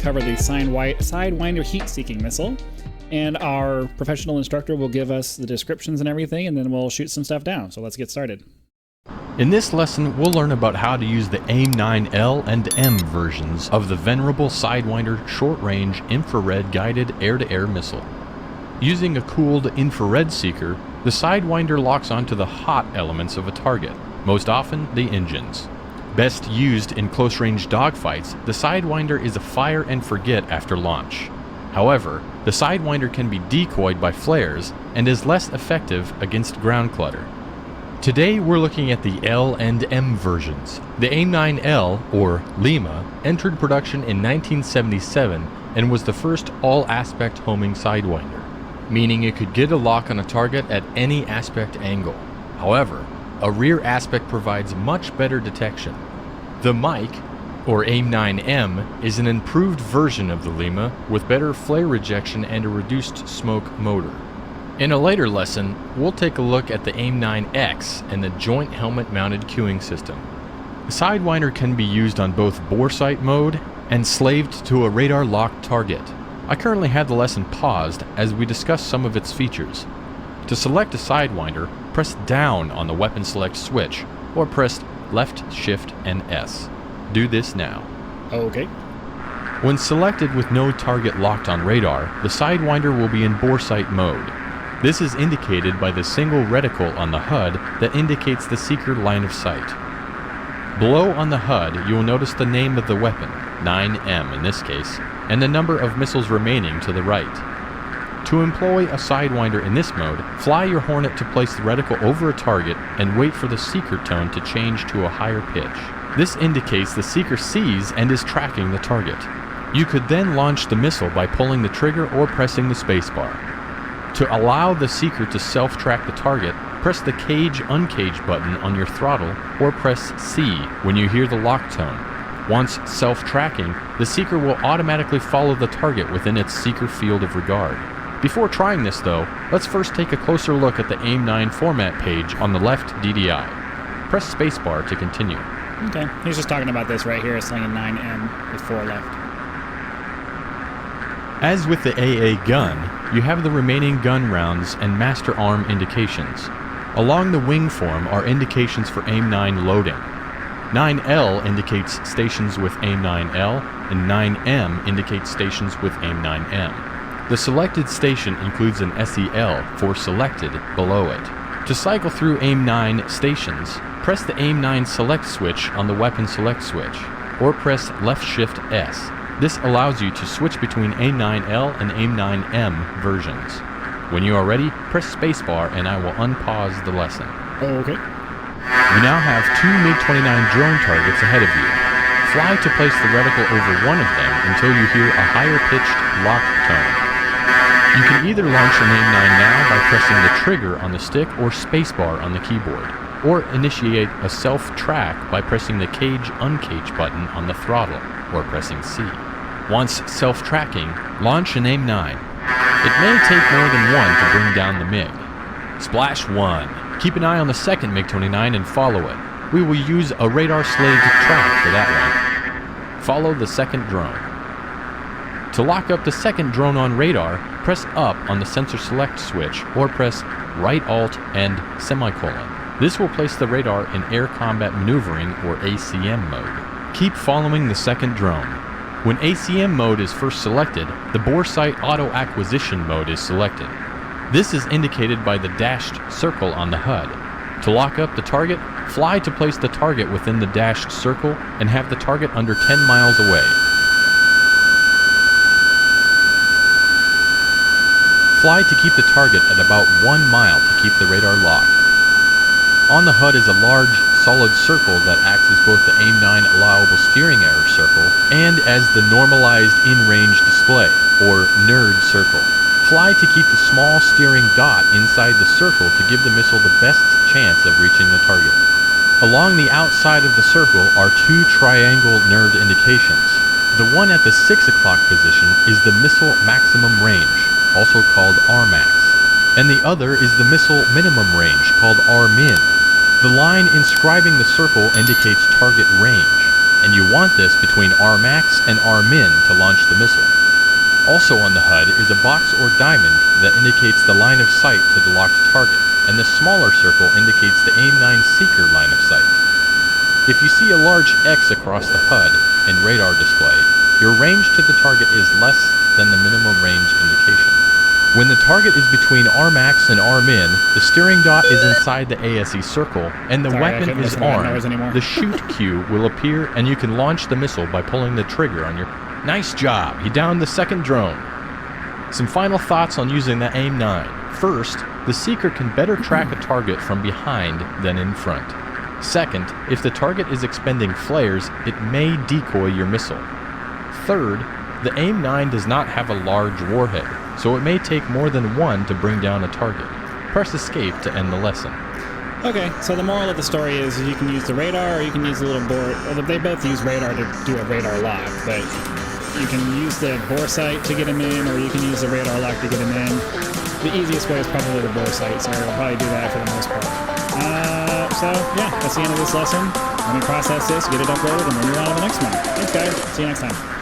cover the Sidewinder heat-seeking missile, and our professional instructor will give us the descriptions and everything, and then we'll shoot some stuff down. So let's get started. In this lesson, we'll learn about how to use the AIM-9L and M versions of the venerable Sidewinder short-range infrared guided air-to-air missile. Using a cooled infrared seeker, the Sidewinder locks onto the hot elements of a target, most often the engines. Best used in close-range dogfights, the Sidewinder is a fire and forget after launch. However, the Sidewinder can be decoyed by flares and is less effective against ground clutter. Today we're looking at the L and M versions. The AIM-9L, or Lima, entered production in 1977 and was the first all-aspect homing Sidewinder, meaning it could get a lock on a target at any aspect angle. However, a rear aspect provides much better detection. The Mike, or AIM-9M, is an improved version of the Lima with better flare rejection and a reduced smoke motor. In a later lesson, we'll take a look at the AIM-9X and the joint helmet-mounted cueing system. The Sidewinder can be used on both Boresight mode and slaved to a radar-locked target. I currently have the lesson paused as we discuss some of its features. To select a Sidewinder, press down on the weapon select switch, or press left, shift, and S. Do this now. Okay. When selected with no target locked on radar, the Sidewinder will be in Boresight mode. This is indicated by the single reticle on the HUD that indicates the seeker line of sight. Below on the HUD, you will notice the name of the weapon, 9M in this case, and the number of missiles remaining to the right. To employ a Sidewinder in this mode, fly your Hornet to place the reticle over a target and wait for the seeker tone to change to a higher pitch. This indicates the seeker sees and is tracking the target. You could then launch the missile by pulling the trigger or pressing the spacebar. To allow the seeker to self-track the target, press the cage-uncage button on your throttle or press C when you hear the lock tone. Once self-tracking, the seeker will automatically follow the target within its seeker field of regard. Before trying this though, let's first take a closer look at the AIM-9 format page on the left DDI. Press spacebar to continue. Okay, he's just talking about this right here, slinging 9M with 4 left. As with the AA gun, you have the remaining gun rounds and master arm indications. Along the wing form are indications for AIM-9 loading. 9L indicates stations with AIM-9L, and 9M indicates stations with AIM-9M. The selected station includes an SEL for selected below it. To cycle through AIM-9 stations, press the AIM-9 select switch on the weapon select switch, or press left shift S. This allows you to switch between AIM-9L and AIM-9M versions. When you are ready, press spacebar and I will unpause the lesson. Okay. You now have 2 MiG-29 drone targets ahead of you. Fly to place the reticle over one of them until you hear a higher pitched lock tone. You can either launch an AIM-9 now by pressing the trigger on the stick or spacebar on the keyboard, or initiate a self-track by pressing the cage-uncage button on the throttle, or pressing C. Once self-tracking, launch an AIM-9. It may take more than one to bring down the MiG. Splash 1. Keep an eye on the second MiG-29 and follow it. We will use a radar-slaved track for that one. Follow the second drone. To lock up the second drone on radar, press up on the sensor select switch or press right alt and semicolon. This will place the radar in air combat maneuvering or ACM mode. Keep following the second drone. When ACM mode is first selected, the Boresight auto acquisition mode is selected. This is indicated by the dashed circle on the HUD. To lock up the target, fly to place the target within the dashed circle and have the target under 10 miles away. Fly to keep the target at about 1 mile to keep the radar locked. On the HUD is a large, solid circle that acts as both the AIM-9 allowable steering error circle and as the normalized in-range display, or NERD circle. Fly to keep the small steering dot inside the circle to give the missile the best chance of reaching the target. Along the outside of the circle are 2 triangle NERD indications. The one at the 6 o'clock position is the missile maximum range, also called RMAX, and the other is the missile minimum range, called RMIN. The line inscribing the circle indicates target range, and you want this between Rmax and Rmin to launch the missile. Also on the HUD is a box or diamond that indicates the line of sight to the locked target, and the smaller circle indicates the AIM-9 seeker line of sight. If you see a large X across the HUD and radar display, your range to the target is less than the minimum range indication. When the target is between Rmax and Rmin, the steering dot is inside the ASE circle, and the weapon is armed. The shoot cue will appear, and you can launch the missile by pulling the trigger on your... Nice job! You downed the second drone. Some final thoughts on using the AIM-9. First, the seeker can better track a target from behind than in front. Second, if the target is expending flares, it may decoy your missile. Third, the AIM-9 does not have a large warhead, so it may take more than one to bring down a target. Press escape to end the lesson. Okay, so the moral of the story is you can use the radar or you can use the little they both use radar to do a radar lock, but you can use the Boresight to get them in, or you can use the radar lock to get them in. The easiest way is probably the Boresight, so we'll probably do that for the most part. So yeah, that's the end of this lesson. Let me process this, get it uploaded, and then move on to the next one. Thanks guys, see you next time.